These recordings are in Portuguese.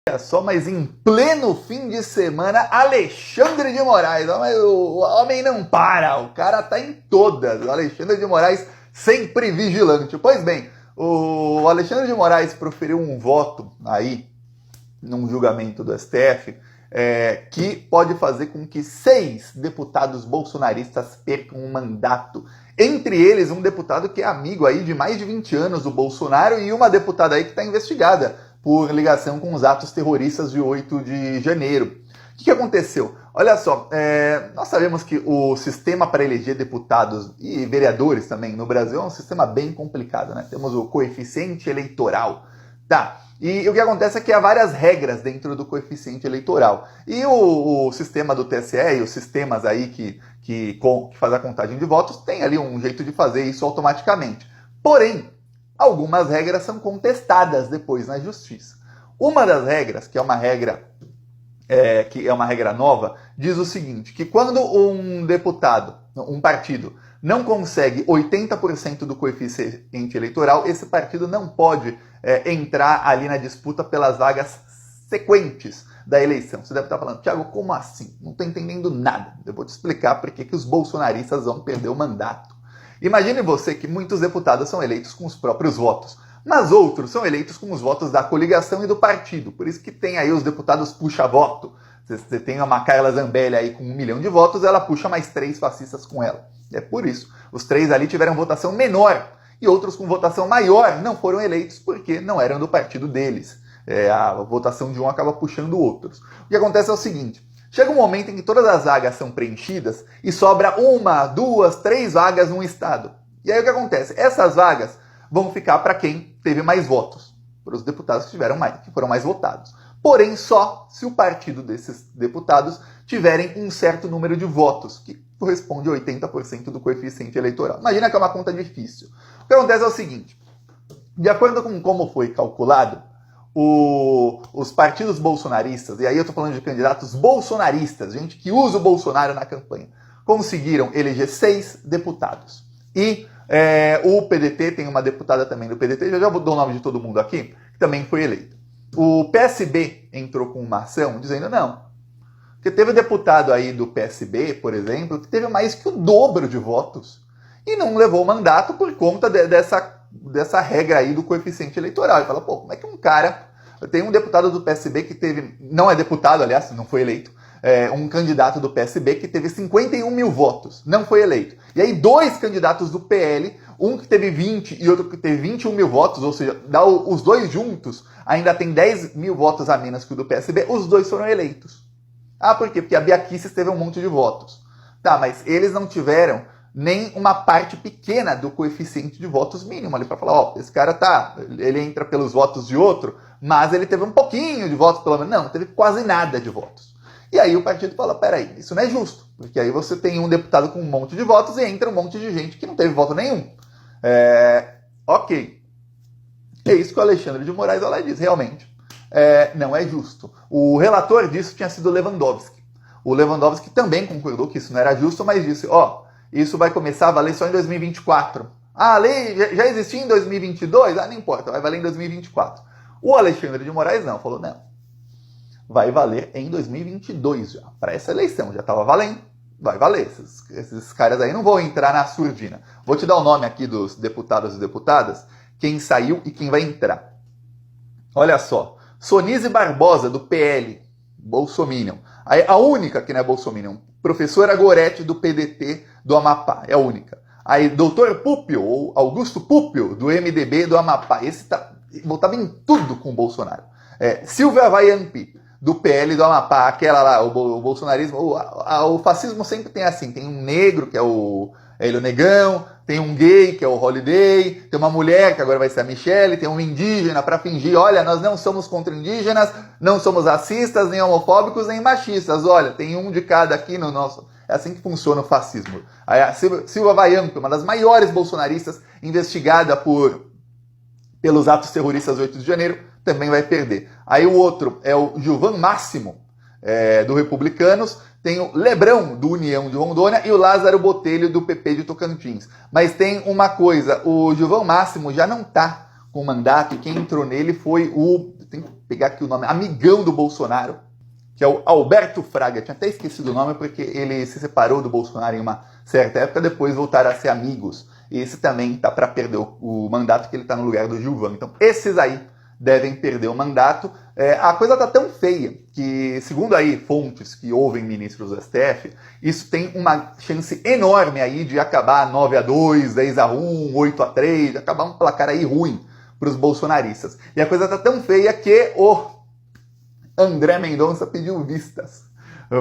Olha só, mas em pleno fim de semana, Alexandre de Moraes, o homem não para, o cara tá em todas. O Alexandre de Moraes sempre vigilante. Pois bem, o Alexandre de Moraes proferiu um voto aí, num julgamento do STF, que pode fazer com que 6 deputados bolsonaristas percam um mandato. Entre eles, um deputado que é amigo aí de mais de 20 anos do Bolsonaro e uma deputada aí que está investigada por ligação com os atos terroristas de 8 de janeiro. O que aconteceu? Olha só, nós sabemos que o sistema para eleger deputados e vereadores também no Brasil é um sistema bem complicado, né? Temos o coeficiente eleitoral. Tá, e o que acontece é que há várias regras dentro do coeficiente eleitoral. E o sistema do TSE e os sistemas aí que faz a contagem de votos tem ali um jeito de fazer isso automaticamente. Porém, algumas regras são contestadas depois na justiça. Uma das regras, que é uma regra nova, diz o seguinte, que quando um deputado, um partido, não consegue 80% do coeficiente eleitoral, esse partido não pode entrar ali na disputa pelas vagas sequentes da eleição. Você deve estar falando, Thiago, como assim? Não estou entendendo nada. Eu vou te explicar por que os bolsonaristas vão perder o mandato. Imagine você que muitos deputados são eleitos com os próprios votos, mas outros são eleitos com os votos da coligação e do partido. Por isso que tem aí os deputados puxa-voto. Você tem uma Carla Zambelli aí com 1 milhão de votos, ela puxa mais 3 fascistas com ela. É por isso. Os 3 ali tiveram votação menor e outros com votação maior não foram eleitos porque não eram do partido deles. A votação de um acaba puxando outros. O que acontece é o seguinte. Chega um momento em que todas as vagas são preenchidas e sobra 1, 2, 3 vagas num estado. E aí o que acontece? Essas vagas vão ficar para quem teve mais votos, para os deputados que foram mais votados. Porém, só se o partido desses deputados tiverem um certo número de votos, que corresponde a 80% do coeficiente eleitoral. Imagina que é uma conta difícil. O que acontece é o seguinte, de acordo com como foi calculado, os partidos bolsonaristas, e aí eu estou falando de candidatos bolsonaristas, gente que usa o Bolsonaro na campanha, conseguiram eleger 6 deputados. E o PDT, tem uma deputada também do PDT, já vou dar o nome de todo mundo aqui, que também foi eleito. O PSB entrou com uma ação dizendo não. Porque teve deputado aí do PSB, por exemplo, que teve mais que o dobro de votos e não levou o mandato por conta dessa regra aí do coeficiente eleitoral. Ele fala, pô, como é que um cara... Tem um deputado do PSB que teve... Não é deputado, aliás, não foi eleito. Um candidato do PSB que teve 51 mil votos, não foi eleito. E aí 2 candidatos do PL, um que teve 20 e outro que teve 21 mil votos, ou seja, os 2 juntos ainda tem 10 mil votos a menos que o do PSB, os 2 foram eleitos. Ah, por quê? Porque a Bia Kicis teve um monte de votos. Tá, mas eles não tiveram nem uma parte pequena do coeficiente de votos mínimo ali para falar, ó, esse cara ele entra pelos votos de outro, mas ele teve um pouquinho de votos pelo menos. Não teve quase nada de votos. E aí o partido fala, peraí, isso não é justo, porque aí você tem um deputado com um monte de votos e entra um monte de gente que não teve voto nenhum. Ok. É isso que o Alexandre de Moraes diz, realmente. Não é justo. O relator disso tinha sido o Lewandowski. O Lewandowski também concordou que isso não era justo, mas disse, isso vai começar a valer só em 2024. Ah, a lei já existia em 2022? Ah, não importa, vai valer em 2024. O Alexandre de Moraes não, falou, não. Vai valer em 2022 já. Para essa eleição, já estava valendo. Vai valer. Esses caras aí não vão entrar na surdina. Vou te dar o nome aqui dos deputados e deputadas, quem saiu e quem vai entrar. Olha só. Sonise Barbosa, do PL, Bolsominion. A única que não é Bolsominion, professora Gorete, do PDT do Amapá, é a única. Aí, doutor Púpio, ou Augusto Púpio, do MDB do Amapá. Esse votava em tudo com o Bolsonaro. Silvia Vaiampi, do PL do Amapá, aquela lá, o bolsonarismo, o fascismo sempre tem assim, tem um negro, que é o Negão, tem um gay, que é o Holiday, tem uma mulher, que agora vai ser a Michelle, tem um indígena para fingir, olha, nós não somos contra indígenas, não somos racistas, nem homofóbicos, nem machistas, olha, tem um de cada aqui no nosso... É assim que funciona o fascismo. A Silvia Vaiampi, uma das maiores bolsonaristas, investigada pelos atos terroristas do 8 de janeiro, também vai perder. Aí o outro é o Gilvan Máximo, do Republicanos, tem o Lebrão, do União de Rondônia, e o Lázaro Botelho, do PP de Tocantins. Mas tem uma coisa, o Gilvan Máximo já não está com mandato, e quem entrou nele foi tem que pegar aqui o nome, amigão do Bolsonaro, que é o Alberto Fraga. Eu tinha até esquecido o nome porque ele se separou do Bolsonaro em uma certa época, depois voltaram a ser amigos. E esse também tá para perder o mandato, que ele tá no lugar do Gilvan. Então, esses aí devem perder o mandato. A coisa tá tão feia que, segundo aí fontes que ouvem ministros do STF, isso tem uma chance enorme aí de acabar 9-2, 10-1, 8-3, de acabar um placar aí ruim para os bolsonaristas. E a coisa tá tão feia que o André Mendonça pediu vistas.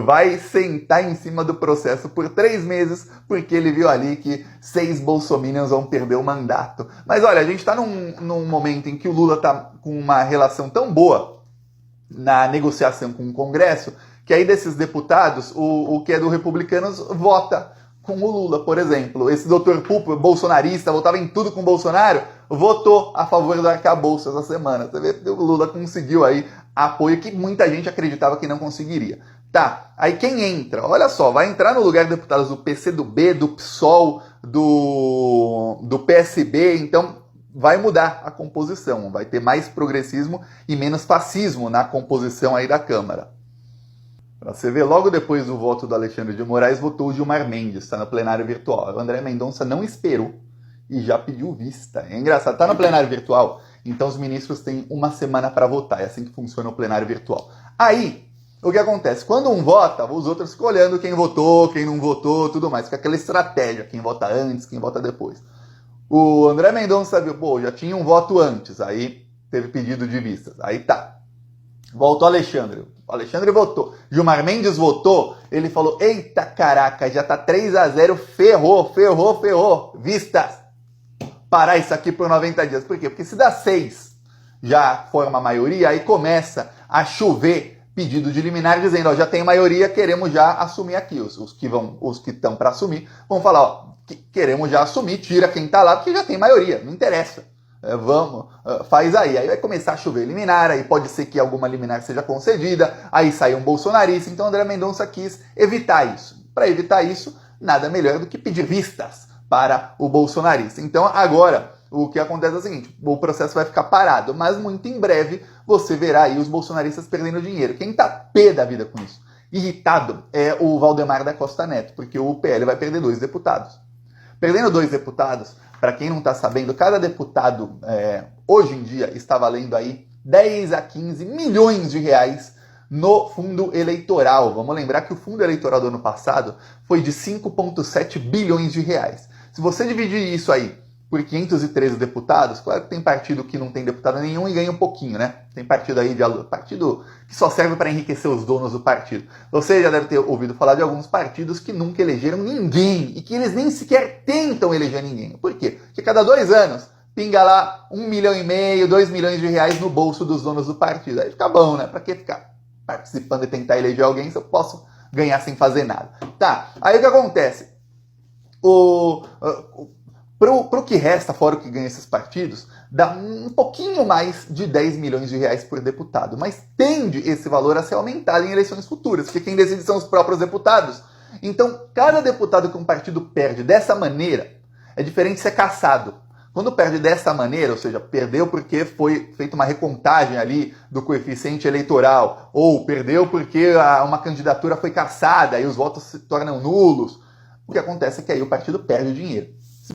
Vai sentar em cima do processo por 3 meses, porque ele viu ali que 6 bolsominions vão perder o mandato. Mas olha, a gente está num momento em que o Lula está com uma relação tão boa na negociação com o Congresso, que aí desses deputados, o que é do Republicanos vota com o Lula, por exemplo. Esse doutor Pupo, bolsonarista, votava em tudo com o Bolsonaro, votou a favor do arcabouço essa semana. Você vê que o Lula conseguiu aí apoio que muita gente acreditava que não conseguiria. Tá, aí quem entra? Olha só, vai entrar no lugar de deputados do PCdoB, do PSOL, do PSB, então vai mudar a composição, vai ter mais progressismo e menos fascismo na composição aí da Câmara. Pra você ver, logo depois do voto do Alexandre de Moraes, votou o Gilmar Mendes, está no plenário virtual. O André Mendonça não esperou e já pediu vista. É engraçado, tá no plenário virtual, então os ministros têm uma semana para votar, é assim que funciona o plenário virtual. Aí, o que acontece? Quando um vota, os outros ficam olhando quem votou, quem não votou, tudo mais. Fica aquela estratégia, quem vota antes, quem vota depois. O André Mendonça viu, já tinha um voto antes, aí teve pedido de vistas. Aí tá. Voltou o Alexandre votou. Gilmar Mendes votou, ele falou, eita caraca, já tá 3-0, ferrou. Vistas. Parar isso aqui por 90 dias. Por quê? Porque se dá 6, já forma a maioria, aí começa a chover pedido de liminar dizendo, já tem maioria, queremos já assumir aqui. Os que estão para assumir vão falar, queremos já assumir, tira quem está lá, porque já tem maioria, não interessa. Faz aí. Aí vai começar a chover liminar, aí pode ser que alguma liminar seja concedida, aí sai um bolsonarista. Então André Mendonça quis evitar isso. Para evitar isso, nada melhor do que pedir vistas para o bolsonarista. Então agora, o que acontece é o seguinte, o processo vai ficar parado, mas muito em breve você verá aí os bolsonaristas perdendo dinheiro. Quem tá pé da vida com isso, irritado, é o Valdemar da Costa Neto, porque o PL vai perder 2 deputados. Perdendo 2 deputados, para quem não está sabendo, cada deputado hoje em dia está valendo aí 10 a 15 milhões de reais no fundo eleitoral. Vamos lembrar que o fundo eleitoral do ano passado foi de 5,7 bilhões de reais. Se você dividir isso aí por 513 deputados, claro que tem partido que não tem deputado nenhum e ganha um pouquinho, né? Tem partido aí partido que só serve para enriquecer os donos do partido. Você já deve ter ouvido falar de alguns partidos que nunca elegeram ninguém e que eles nem sequer tentam eleger ninguém. Por quê? Porque cada 2 anos pinga lá 1,5 milhão, 2 milhões de reais no bolso dos donos do partido. Aí fica bom, né? Para que ficar participando e tentar eleger alguém se eu posso ganhar sem fazer nada? Tá, aí o que acontece? Pro que resta, fora o que ganha esses partidos, dá um pouquinho mais de 10 milhões de reais por deputado. Mas tende esse valor a ser aumentado em eleições futuras, porque quem decide são os próprios deputados. Então, cada deputado que um partido perde dessa maneira, é diferente de ser cassado. Quando perde dessa maneira, ou seja, perdeu porque foi feita uma recontagem ali do coeficiente eleitoral, ou perdeu porque uma candidatura foi cassada e os votos se tornam nulos, o que acontece é que aí o partido perde dinheiro.